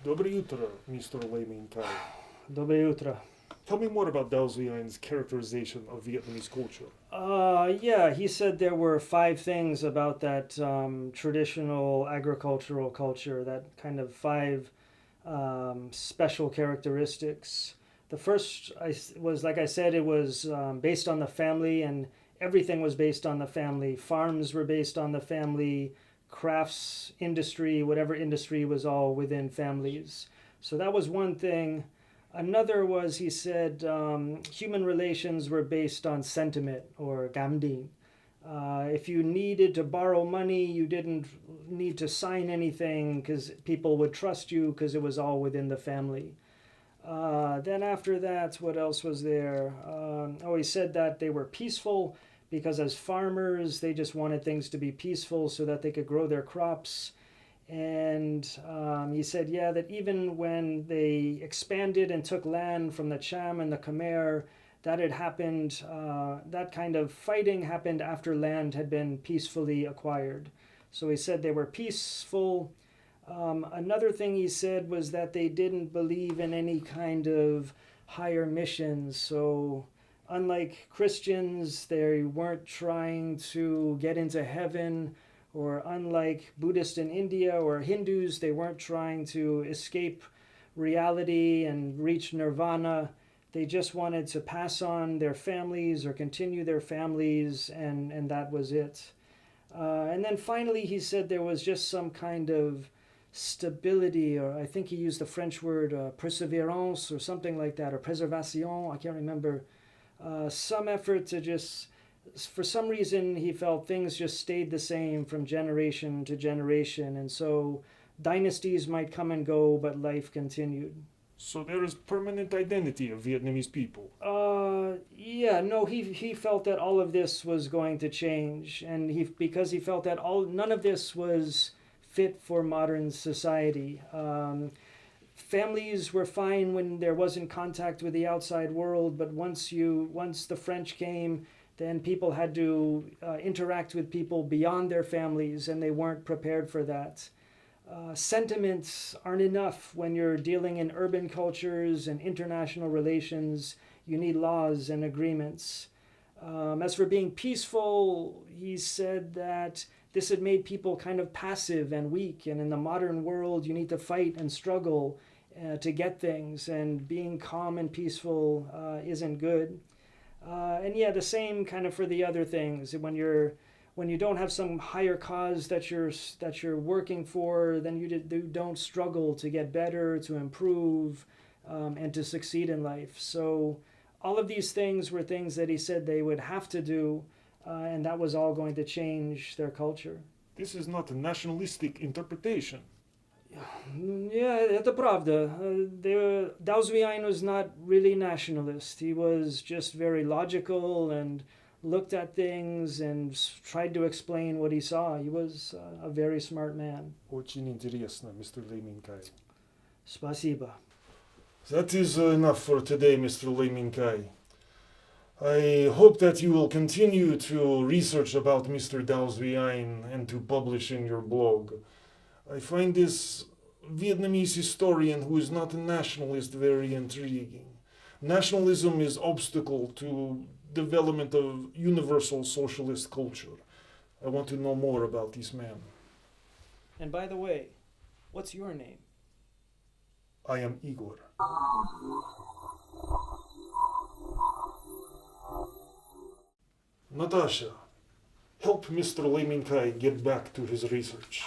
Доброе утро, Mr. Layman Kai. Доброе утро. Tell me more about Đào Duy Anh's characterization of Vietnamese culture. Yeah, he said there were five things about that traditional agricultural culture, that kind of five special characteristics. The first was, like I said, it was based on the family, and everything was based on the family. Farms were based on the family, crafts industry, whatever industry was all within families. So that was one thing. Another was, he said, human relations were based on sentiment or gamding. If you needed to borrow money, you didn't need to sign anything because people would trust you because it was all within the family. Then after that, what else was there? He said that they were peaceful because as farmers, they just wanted things to be peaceful so that they could grow their crops. And he said, yeah, that even when they expanded and took land from the Cham and the Khmer, that had happened, that kind of fighting happened after land had been peacefully acquired. So he said they were peaceful. Another thing he said was that they didn't believe in any kind of higher missions. So unlike Christians, they weren't trying to get into heaven, or unlike Buddhists in India or Hindus, they weren't trying to escape reality and reach nirvana. They just wanted to pass on their families or continue their families, and that was it. And then finally, he said there was just some kind of stability, or I think he used the French word perseverance or something like that, or préservation, I can't remember. Some effort to just, for some reason, he felt things just stayed the same from generation to generation. And so dynasties might come and go, but life continued. So there is permanent identity of Vietnamese people. Yeah, no, he felt that all of this was going to change. And because he felt that none of this was fit for modern society. Families were fine when there wasn't contact with the outside world, but once the French came, then people had to interact with people beyond their families, and they weren't prepared for that. Sentiments aren't enough when you're dealing in urban cultures and international relations. You need laws and agreements. As for being peaceful, he said that this had made people kind of passive and weak, and in the modern world, you need to fight and struggle to get things, and being calm and peaceful isn't good. And yeah, the same kind of for the other things. When you don't have some higher cause that you're working for, then you don't struggle to get better, to improve, and to succeed in life. So all of these things were things that he said they would have to do, and that was all going to change their culture. This is not a nationalistic interpretation. Yeah, это правда. Đào Duy Anh was not really nationalist. He was just very logical and looked at things and tried to explain what he saw. He was a very smart man. Очень интересно, Mr. Layman Kai. Спасибо. That is enough for today, Mr. Layman Kai. I hope that you will continue to research about Mr. Đào Duy Anh and to publish in your blog. I find this Vietnamese historian who is not a nationalist very intriguing. Nationalism is obstacle to development of universal socialist culture. I want to know more about this man. And by the way, what's your name? I am Igor. Natasha, help Mr. Layman Kai get back to his research.